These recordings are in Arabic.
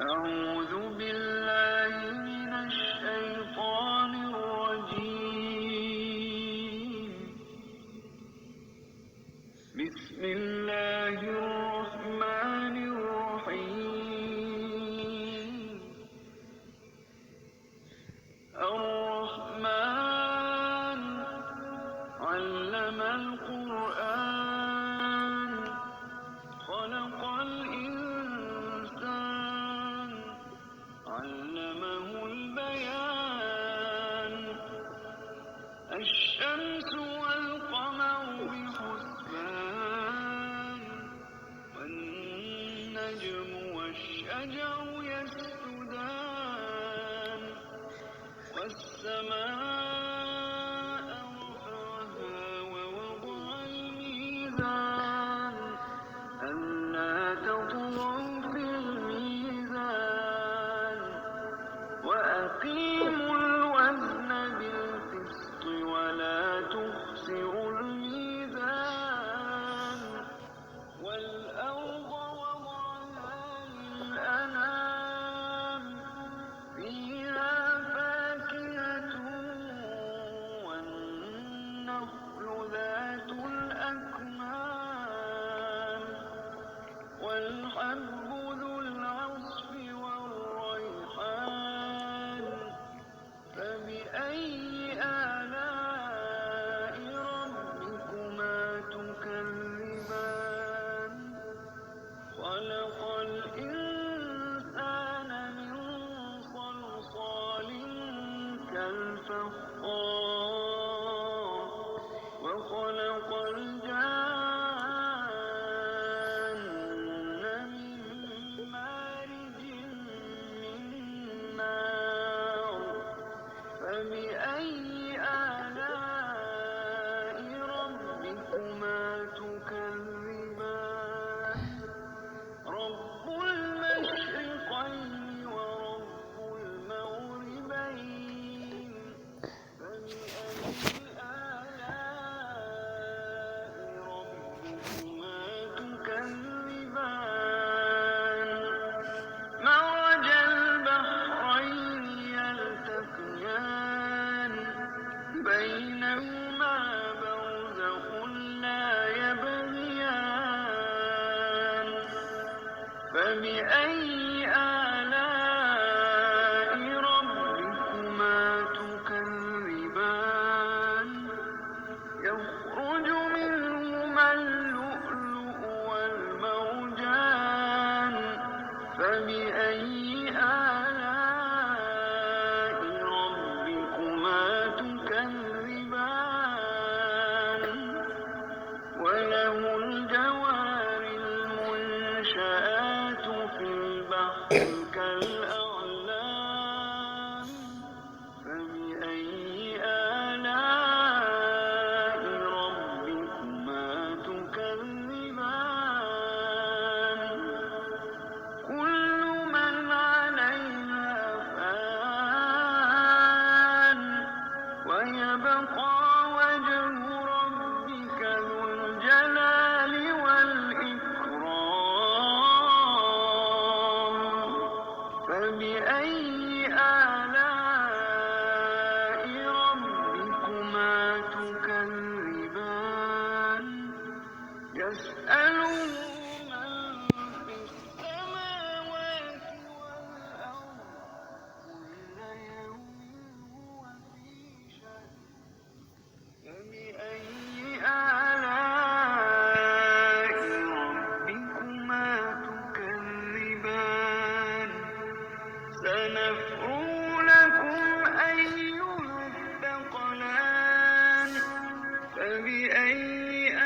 أعوذ بالله من الشيطان الرجيم. بسم الله الرحمن الرحيم. الرحمن علم القرآن خلق الإنسان علمه البيان الشمس والقمر بحسبان والنجم والشجر يسجدان والسماء رفعها ووضع الميزان ألا تطغوا في الميزان وأقيموا الوزن بالقسط ولا تخسروا الميزان والأرض وضعها للأنام فيها فاكهة والنخل ذات الأكمام والحب ذو العصف والريحان فبأي آلاء ربكما تكذبان خلق الإنسان من صلصال كالفخار وخلق الجان من مارج من نار فبأي آلاء ربكما تكذبان رب المشرقين ورب المغربين فبأي آلاء ربكما تكذبان مرج البحرين يلتقيان بينهما برزخ لا يبغيان فبأي آلاء ربكما تكذبان يخرج منهما اللؤلؤ والمرجان فبأي آلاء ربكما تكذبان وله الجوار المنشآت في البحر كالأعلام فبأي آلاء ربكما تكذبان كل من عليها فان ويبقى وجه ربك ذو الجلال والإكرام فبأي آلاء ربكما تكذبان يسأله من في السماوات والأرض كل يوم هو في شأن فبأي آلاء ربكما تكذبان سنفرغ لكم أيها الثقلان فبأي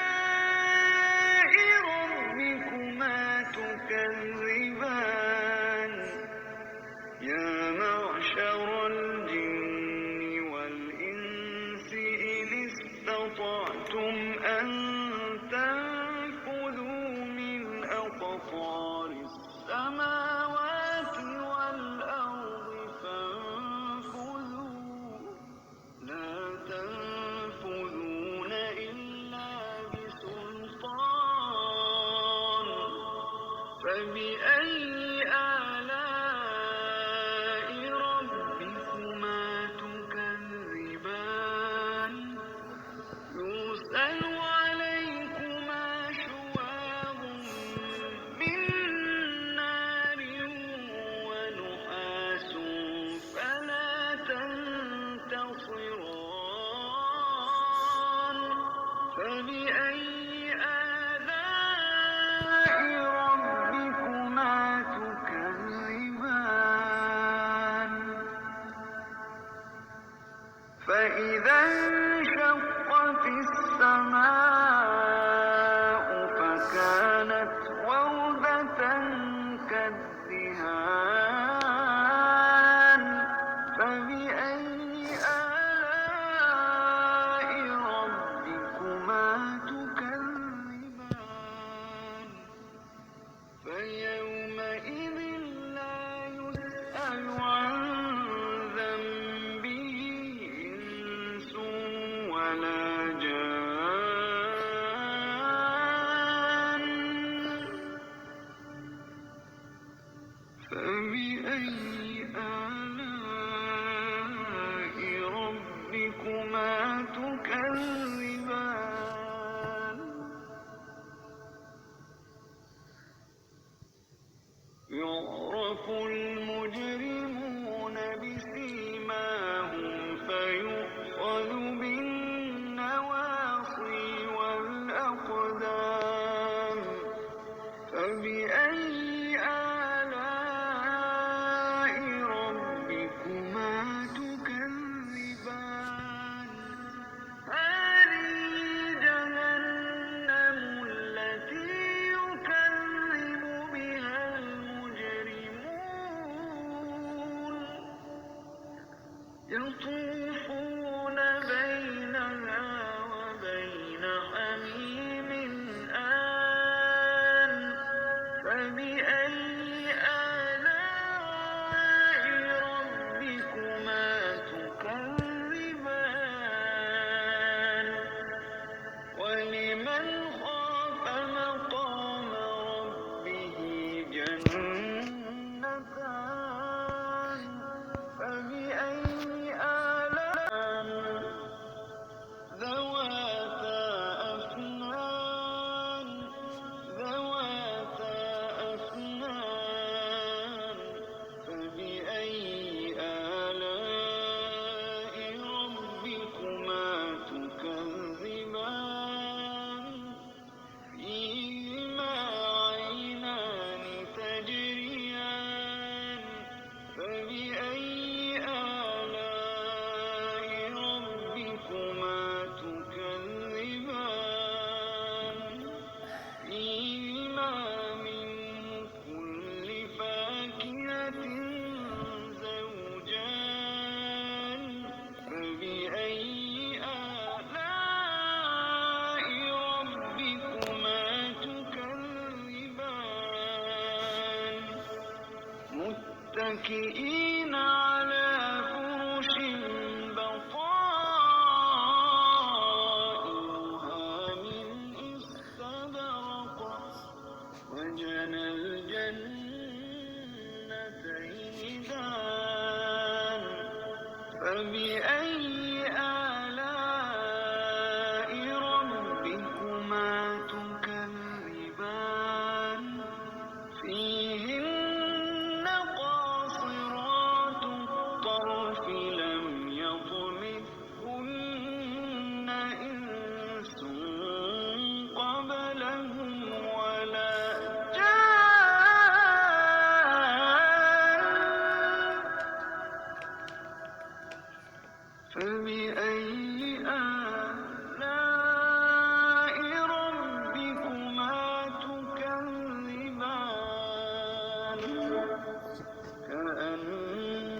آلاء ربكما تكذبان يا معشر الجن والإنس إن استطعتم أن تنفذوا من أقطار السماوات والأرض فانفذوا لا تنفذون إلا بسلطان فبأي فبأي آلاء ربكما تكذبان فإذا انشقت السماء فكانت وردة كالدهان فبأي آلاء ربكما تكذبان فيومئذ لا يسأل عن ذنبه إنس ولا جان فبأي آلاء ربكما تكذبان يعرف المجرمون بسيماهم فيؤخذ بالنواصي والأقدام فبأي آلاء ربكما تكذبان هذه جهنم التي يكذب بها المجرمون يطوفون بينها وبين حميم آن فبأي آلاء ربكما تكذبان ولمن خاف مقام ربه جنتان فبأي آلاء ذواتا أفنان فبأي آلاء ربكما تكذبان فيهما عينان تجريان فبأي آلاء ربكما تكذبان فيهما من كل فاكهة زوجان فبأي آلاء ربكما تكذبان متكئين على فرش بطائنها من استبرق وجنى الجنتين دان فبأي آلاء ربكما تكذبان فيهن قاصرات الطرف لم يطمثهن إنس قبلهم ولا جان فبأي آلاء ربكما تكذبان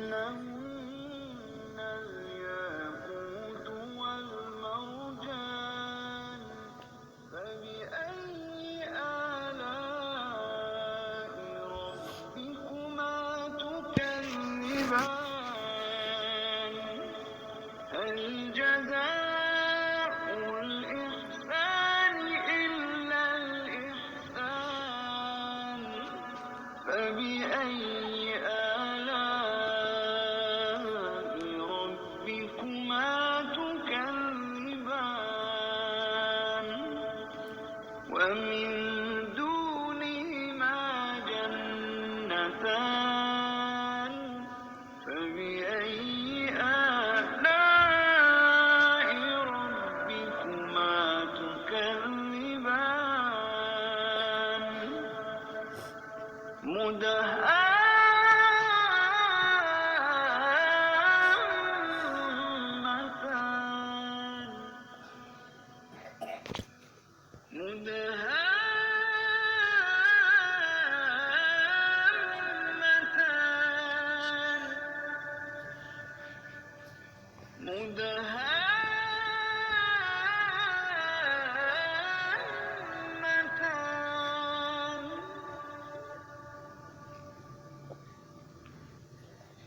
كأنهن الياقوت والمرجان فبأي آلاء ربكما تكذبان هل جزاء الإحسان إلا الإحسان فبأي آلاء ربكما تكذبان ومن دونهما جنتان فبأي آلاء ربكما تكذبان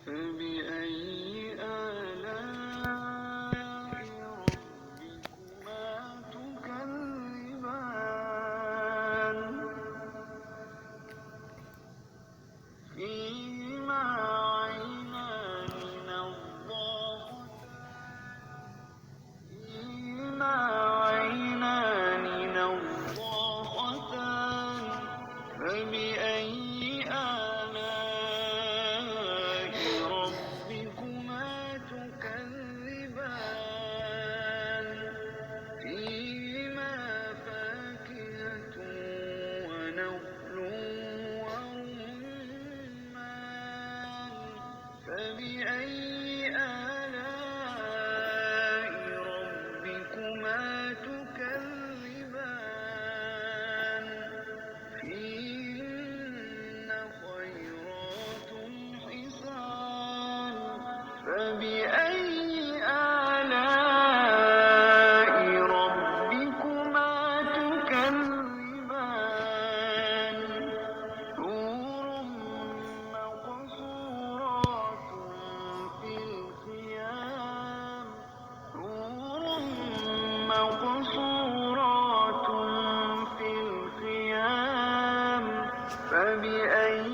فبأي آلاء ربكما تكذبان فيهما عينان نضاختان فبأي آلاء ربكما تكذبان فيهما فاكهة ونخل ورمان فبأي آلاء ربكما تكذبان فيهن خيرات حسان فبأي آلاء ربكما تكذبان حور مقصورات في الخيام فبأي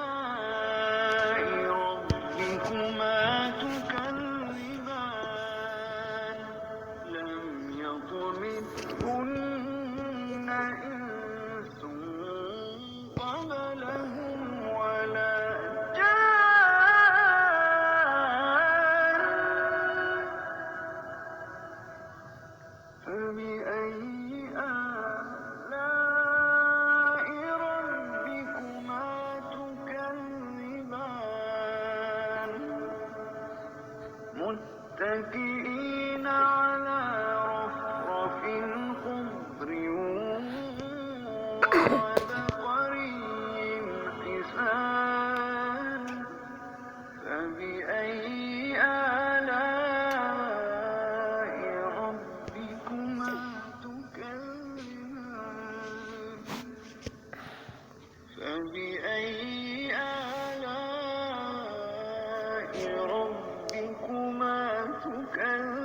آلاء ربكما تكذبان لم يطمثهن إنس قبلهم ولا جان فبأي آلاء ربكما تكذبان متكئين على رفرف خضر وعبقري حسان فبأي آلاء ربكما تكذبان فبأي آلاء ربكما تكذبان